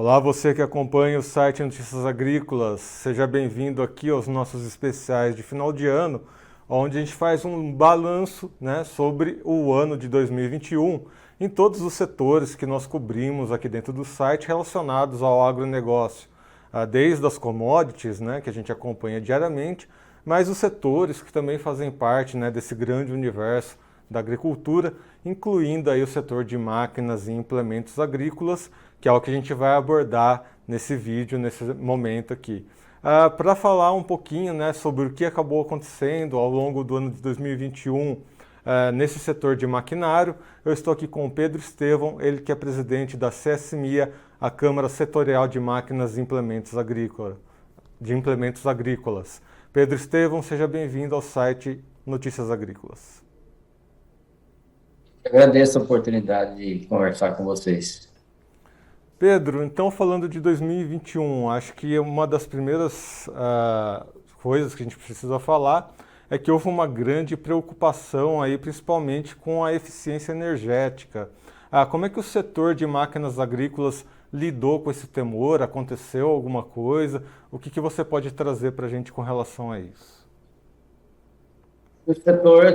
Olá, você que acompanha o site Notícias Agrícolas, seja bem-vindo aqui aos nossos especiais de final de ano, onde a gente faz um balanço, sobre o ano de 2021 em todos os setores que nós cobrimos aqui dentro do site relacionados ao agronegócio, desde as commodities, que a gente acompanha diariamente, mas os setores que também fazem parte, desse grande universo da agricultura, incluindo aí o setor de máquinas e implementos agrícolas, que é o que a gente vai abordar nesse vídeo, nesse momento aqui. Para falar um pouquinho, sobre o que acabou acontecendo ao longo do ano de 2021 nesse setor de maquinário, eu estou aqui com o Pedro Estevão, ele que é presidente da CSMIA, a Câmara Setorial de Máquinas e Implementos Agrícolas. Pedro Estevão, seja bem-vindo ao site Notícias Agrícolas. Agradeço a oportunidade de conversar com vocês. Pedro, então falando de 2021, acho que uma das primeiras coisas que a gente precisa falar é que houve uma grande preocupação aí, principalmente com a eficiência energética. Como é que o setor de máquinas agrícolas lidou com esse temor? Aconteceu alguma coisa? O que você pode trazer para a gente com relação a isso? O setor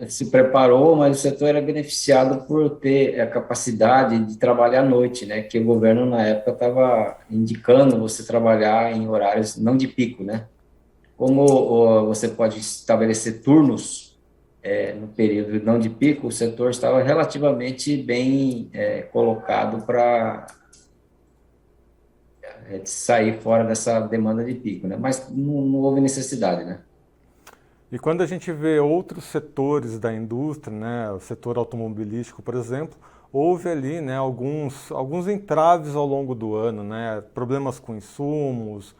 se preparou, mas o setor era beneficiado por ter a capacidade de trabalhar à noite, né? Que o governo, na época, estava indicando você trabalhar em horários não de pico, né? Como você pode estabelecer turnos no período não de pico, o setor estava relativamente bem colocado para sair fora dessa demanda de pico, né? Mas não houve necessidade, né? E quando a gente vê outros setores da indústria, o setor automobilístico, por exemplo, houve ali alguns entraves ao longo do ano, problemas com insumos,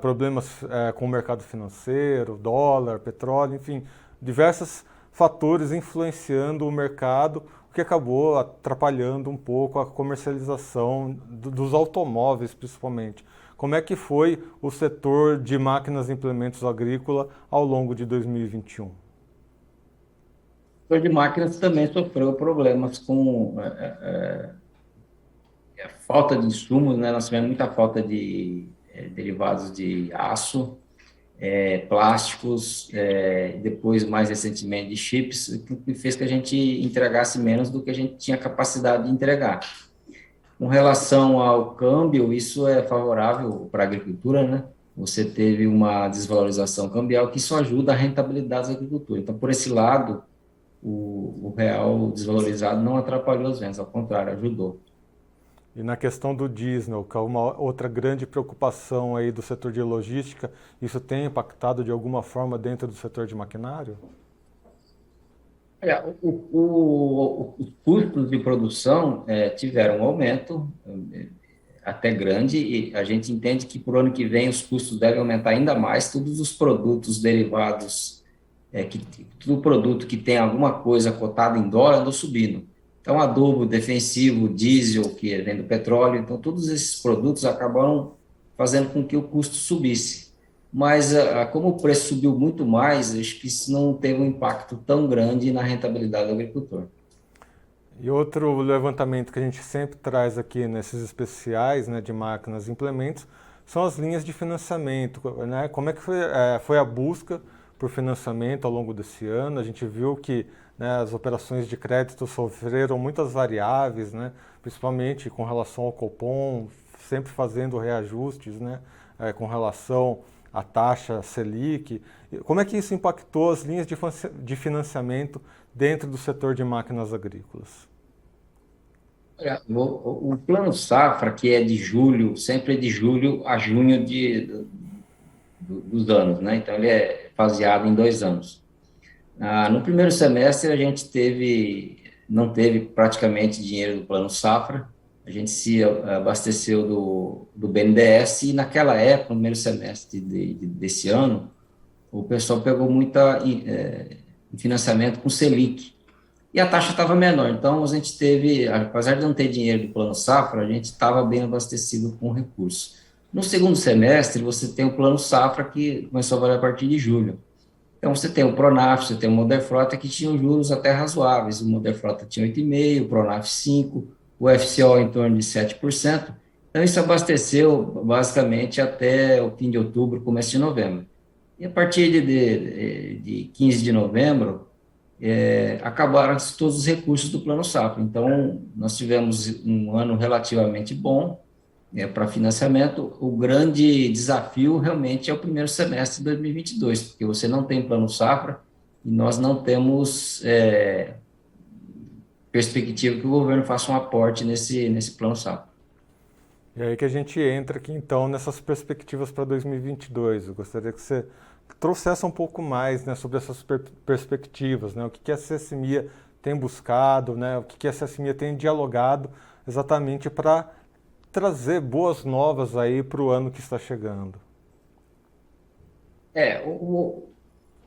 problemas com o mercado financeiro, dólar, petróleo, enfim, diversos fatores influenciando o mercado, o que acabou atrapalhando um pouco a comercialização dos automóveis, principalmente. Como é que foi o setor de máquinas e implementos agrícolas ao longo de 2021? O setor de máquinas também sofreu problemas com falta de insumos, né? Nós tivemos muita falta de derivados de aço, plásticos, depois, mais recentemente, de chips, o que fez que a gente entregasse menos do que a gente tinha capacidade de entregar. Com relação ao câmbio, isso é favorável para a agricultura, né? Você teve uma desvalorização cambial que isso ajuda a rentabilidade da agricultura. Então, por esse lado, o real desvalorizado não atrapalhou as vendas, ao contrário, ajudou. E na questão do diesel, que é uma outra grande preocupação aí do setor de logística, isso tem impactado de alguma forma dentro do setor de maquinário? Olha, os custos de produção tiveram um aumento até grande e a gente entende que por ano que vem os custos devem aumentar ainda mais. Todos os produtos derivados, todo produto que tem alguma coisa cotada em dólar andou subindo. Então, adubo, defensivo, diesel, que vem do petróleo, então todos esses produtos acabaram fazendo com que o custo subisse. Mas, como o preço subiu muito mais, acho que isso não teve um impacto tão grande na rentabilidade do agricultor. E outro levantamento que a gente sempre traz aqui nesses especiais, de máquinas e implementos, são as linhas de financiamento, Como é que foi a busca por financiamento ao longo desse ano? A gente viu que as operações de crédito sofreram muitas variáveis, principalmente com relação ao Copom, sempre fazendo reajustes, com relação à taxa Selic. Como é que isso impactou as linhas de financiamento dentro do setor de máquinas agrícolas? Olha, o Plano Safra, que é de julho, sempre é de julho a junho dos anos, né? Então, ele é faseado em 2 anos. No primeiro semestre, a gente não teve praticamente dinheiro do Plano Safra, a gente se abasteceu do BNDES, e naquela época, no primeiro semestre desse ano, o pessoal pegou muita financiamento com Selic, e a taxa estava menor, então a gente teve, apesar de não ter dinheiro do Plano Safra, a gente estava bem abastecido com recursos. No segundo semestre, você tem o Plano Safra, que começou a valer a partir de julho. Então, você tem o Pronaf, você tem o Moderfrota, que tinham juros até razoáveis. O Moderfrota tinha 8,5%, o Pronaf 5%, o FCO em torno de 7%. Então, isso abasteceu basicamente até o fim de outubro, começo de novembro. E a partir de 15 de novembro, acabaram todos os recursos do Plano Safra. Então, nós tivemos um ano relativamente bom, para financiamento. O grande desafio realmente é o primeiro semestre de 2022, porque você não tem Plano Safra e nós não temos perspectiva que o governo faça um aporte nesse Plano Safra. E aí que a gente entra aqui então nessas perspectivas para 2022. Eu gostaria que você trouxesse um pouco mais, né, sobre essas perspectivas, né, o que a CSMIA tem buscado, né, o que a CSMIA tem dialogado exatamente para trazer boas novas aí para o ano que está chegando. É,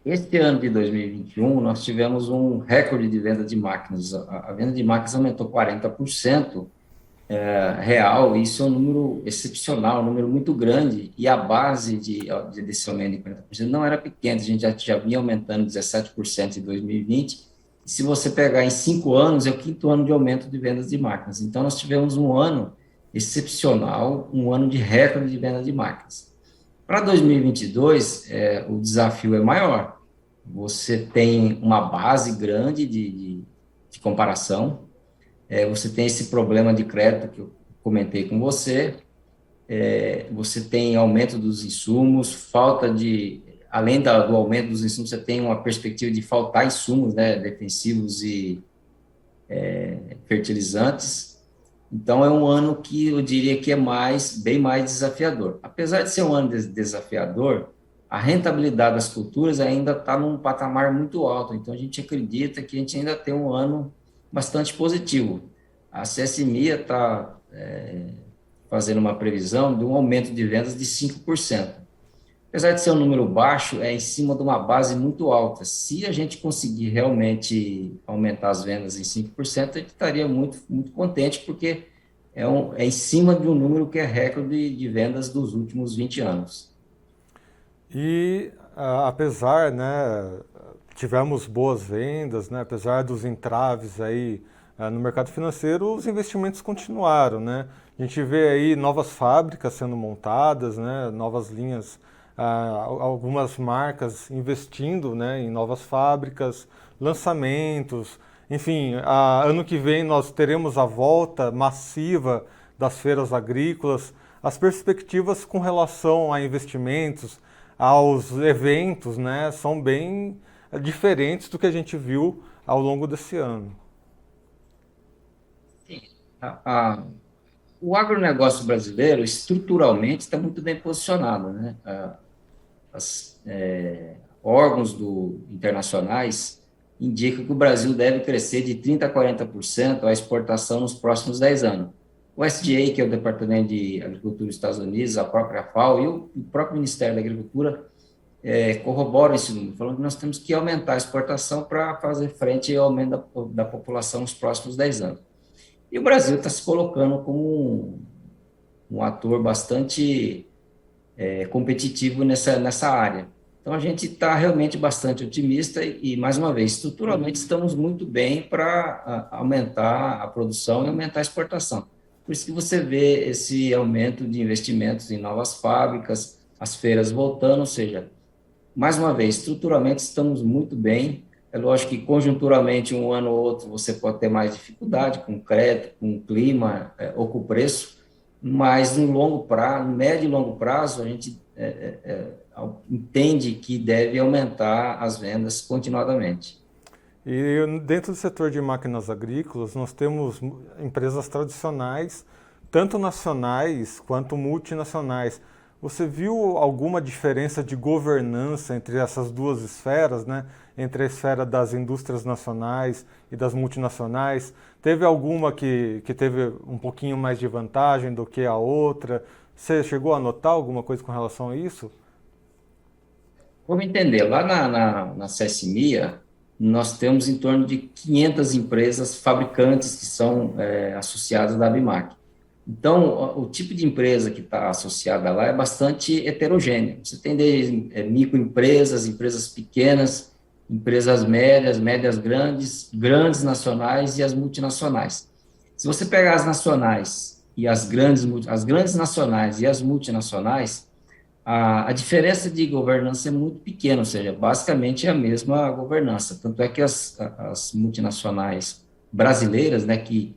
Este ano de 2021, nós tivemos um recorde de venda de máquinas. A venda de máquinas aumentou 40%, real. Isso é um número excepcional, um número muito grande, e a base desse aumento de 40% não era pequena, a gente já vinha aumentando 17% em 2020, e se você pegar em 5 anos, é o quinto ano de aumento de vendas de máquinas. Então, nós tivemos um ano excepcional, um ano de recorde de venda de máquinas. Para 2022, o desafio é maior. Você tem uma base grande de comparação, você tem esse problema de crédito que eu comentei com você, você tem aumento dos insumos, além do aumento dos insumos, você tem uma perspectiva de faltar insumos, né, defensivos e fertilizantes. Então, é um ano que eu diria que é bem mais desafiador. Apesar de ser um ano desafiador, a rentabilidade das culturas ainda está num patamar muito alto. Então, a gente acredita que a gente ainda tem um ano bastante positivo. A CSMIA está fazendo uma previsão de um aumento de vendas de 5%. Apesar de ser um número baixo, é em cima de uma base muito alta. Se a gente conseguir realmente aumentar as vendas em 5%, a gente estaria muito, muito contente, porque é em cima de um número que é recorde de vendas dos últimos 20 anos. E apesar, né, tivemos boas vendas, né, apesar dos entraves aí no mercado financeiro, os investimentos continuaram, né? A gente vê aí novas fábricas sendo montadas, né, novas linhas, algumas marcas investindo, né, em novas fábricas, lançamentos, enfim, ano que vem nós teremos a volta massiva das feiras agrícolas. As perspectivas com relação a investimentos, aos eventos, né, são bem diferentes do que a gente viu ao longo desse ano. Sim. A, a, o agronegócio brasileiro, estruturalmente, está muito bem posicionado, né? Os órgãos internacionais indicam que o Brasil deve crescer de 30% a 40% a exportação nos próximos 10 anos. O SDA, que é o Departamento de Agricultura dos Estados Unidos, a própria FAO e o próprio Ministério da Agricultura corroboram esse número, falando que nós temos que aumentar a exportação para fazer frente ao aumento da população nos próximos 10 anos. E o Brasil está se colocando como um ator bastante competitivo nessa área. Então, a gente está realmente bastante otimista e, mais uma vez, estruturalmente estamos muito bem para aumentar a produção e aumentar a exportação. Por isso que você vê esse aumento de investimentos em novas fábricas, as feiras voltando, ou seja, mais uma vez, estruturalmente estamos muito bem. É lógico que conjunturalmente, um ano ou outro, você pode ter mais dificuldade com o crédito, com o clima ou com o preço, mas no longo prazo, no médio e longo prazo, a gente entende que deve aumentar as vendas continuadamente. E dentro do setor de máquinas agrícolas, nós temos empresas tradicionais, tanto nacionais quanto multinacionais. Você viu alguma diferença de governança entre essas duas esferas, né? Entre a esfera das indústrias nacionais e das multinacionais? Teve alguma que teve um pouquinho mais de vantagem do que a outra? Você chegou a notar alguma coisa com relação a isso? Vamos entender, lá na CSMIA, nós temos em torno de 500 empresas fabricantes que são associadas da ABIMAQ. Então, o tipo de empresa que está associada lá é bastante heterogêneo. Você tem desde microempresas, empresas pequenas, empresas médias, médias grandes, grandes nacionais e as multinacionais. Se você pegar as nacionais, e as grandes nacionais e as multinacionais, a diferença de governança é muito pequena, ou seja, basicamente é a mesma governança. Tanto é que as multinacionais brasileiras, né, que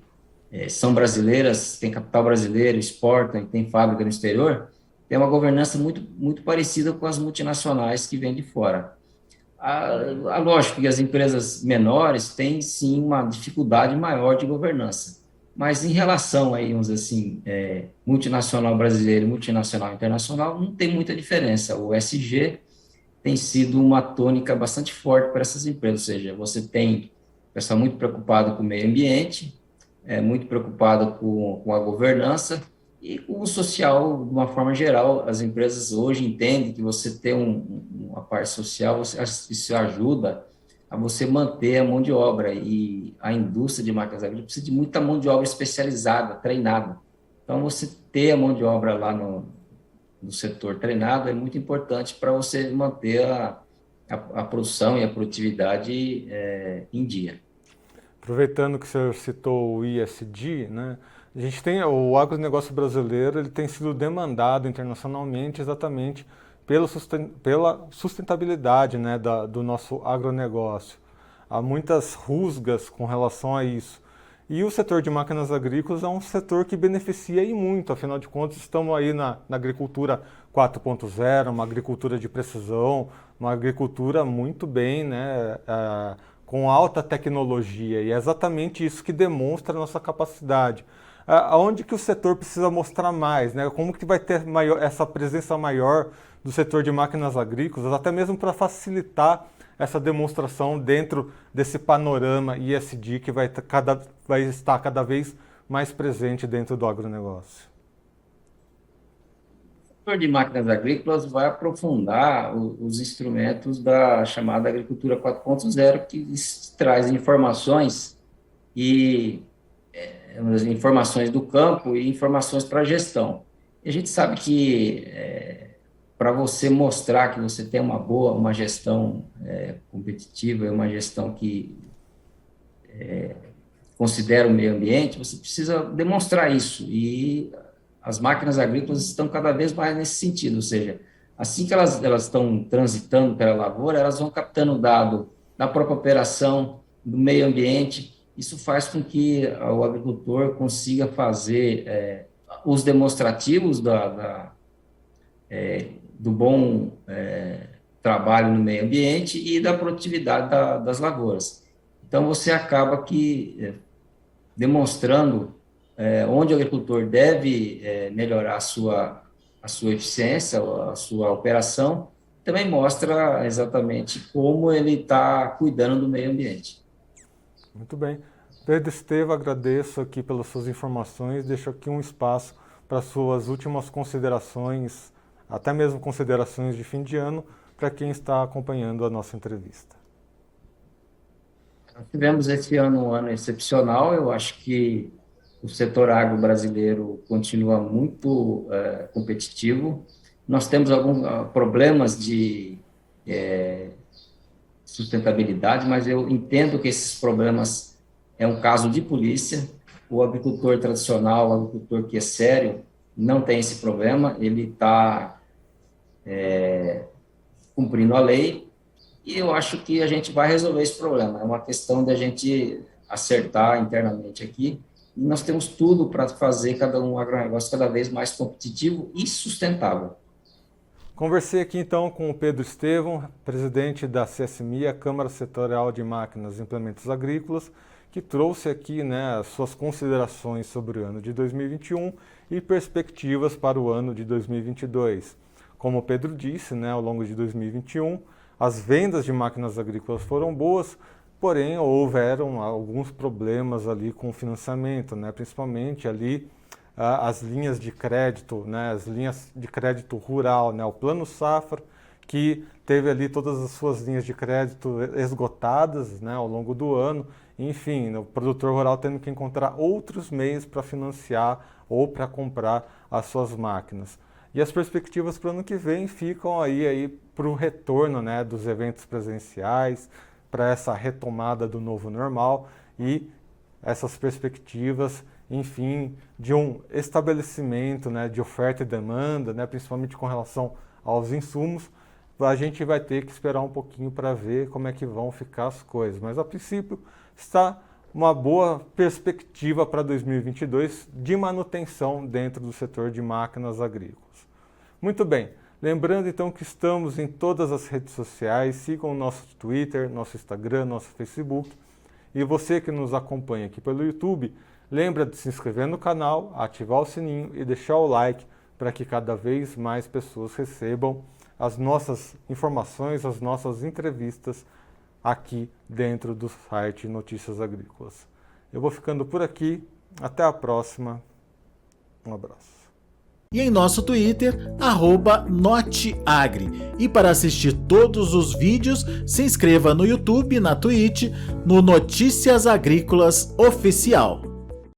são brasileiras, têm capital brasileiro, exportam e têm fábrica no exterior, tem uma governança muito parecida com as multinacionais que vêm de fora. Lógico que as empresas menores têm, sim, uma dificuldade maior de governança, mas em relação aí, vamos dizer assim, multinacional brasileira e multinacional internacional, não tem muita diferença. O ESG tem sido uma tônica bastante forte para essas empresas, ou seja, você tem pessoal muito preocupado com o meio ambiente, muito preocupado com a governança e com o social, de uma forma geral. As empresas hoje entendem que você ter uma parte social, isso ajuda a você manter a mão de obra, e a indústria de máquinas agrícolas precisa de muita mão de obra especializada, treinada. Então, você ter a mão de obra lá no setor treinado é muito importante para você manter a produção e a produtividade em dia. Aproveitando que você citou o ISD, né? A gente tem o agronegócio brasileiro, ele tem sido demandado internacionalmente exatamente pela sustentabilidade, né, do nosso agronegócio. Há muitas rusgas com relação a isso. E o setor de máquinas agrícolas é um setor que beneficia e muito, afinal de contas estamos aí na agricultura 4.0, uma agricultura de precisão, uma agricultura muito bem, né, com alta tecnologia, e é exatamente isso que demonstra a nossa capacidade. Aonde que o setor precisa mostrar mais, né? Como que vai ter essa presença maior do setor de máquinas agrícolas, até mesmo para facilitar essa demonstração dentro desse panorama ISD que vai estar cada vez mais presente dentro do agronegócio. O setor de máquinas agrícolas vai aprofundar os instrumentos da chamada agricultura 4.0, que traz informações e informações do campo e informações para a gestão. E a gente sabe que para você mostrar que você tem uma gestão competitiva, uma gestão que considera o meio ambiente, você precisa demonstrar isso, e as máquinas agrícolas estão cada vez mais nesse sentido, ou seja, assim que elas estão transitando pela lavoura, elas vão captando dado da própria operação, do meio ambiente. Isso faz com que o agricultor consiga fazer os demonstrativos do bom trabalho no meio ambiente e da produtividade das lavouras. Então, você acaba demonstrando onde o agricultor deve melhorar a sua eficiência, a sua operação, também mostra exatamente como ele está cuidando do meio ambiente. Muito bem. Pedro Estevam, agradeço aqui pelas suas informações, deixo aqui um espaço para suas últimas considerações, até mesmo considerações de fim de ano, para quem está acompanhando a nossa entrevista. Nós tivemos esse ano um ano excepcional. Eu acho que o setor agro brasileiro continua muito competitivo. Nós temos alguns problemas de sustentabilidade, mas eu entendo que esses problemas é um caso de polícia. O agricultor tradicional, o agricultor que é sério, não tem esse problema, ele está cumprindo a lei, e eu acho que a gente vai resolver esse problema. É uma questão de a gente acertar internamente aqui, e nós temos tudo para fazer um agronegócio cada vez mais competitivo e sustentável. Conversei aqui então com o Pedro Estevam, presidente da CSMI, a Câmara Setorial de Máquinas e Implementos Agrícolas, que trouxe aqui, né, as suas considerações sobre o ano de 2021 e perspectivas para o ano de 2022. Como o Pedro disse, né, ao longo de 2021, as vendas de máquinas agrícolas foram boas, porém houveram alguns problemas ali com o financiamento, né, principalmente ali as linhas de crédito, né, as linhas de crédito rural, né, o Plano Safra, que teve ali todas as suas linhas de crédito esgotadas, né, ao longo do ano. Enfim, o produtor rural tendo que encontrar outros meios para financiar ou para comprar as suas máquinas. E as perspectivas para o ano que vem ficam aí para o retorno, né, dos eventos presenciais, para essa retomada do novo normal, e essas perspectivas enfim, de um estabelecimento, né, de oferta e demanda, né, principalmente com relação aos insumos, a gente vai ter que esperar um pouquinho para ver como é que vão ficar as coisas. Mas, a princípio, está uma boa perspectiva para 2022 de manutenção dentro do setor de máquinas agrícolas. Muito bem, lembrando então que estamos em todas as redes sociais, sigam o nosso Twitter, nosso Instagram, nosso Facebook. E você que nos acompanha aqui pelo YouTube, lembra de se inscrever no canal, ativar o sininho e deixar o like para que cada vez mais pessoas recebam as nossas informações, as nossas entrevistas aqui dentro do site Notícias Agrícolas. Eu vou ficando por aqui, até a próxima, um abraço. E em nosso Twitter, @noteagri. E para assistir todos os vídeos, se inscreva no YouTube, na Twitch, no Notícias Agrícolas Oficial.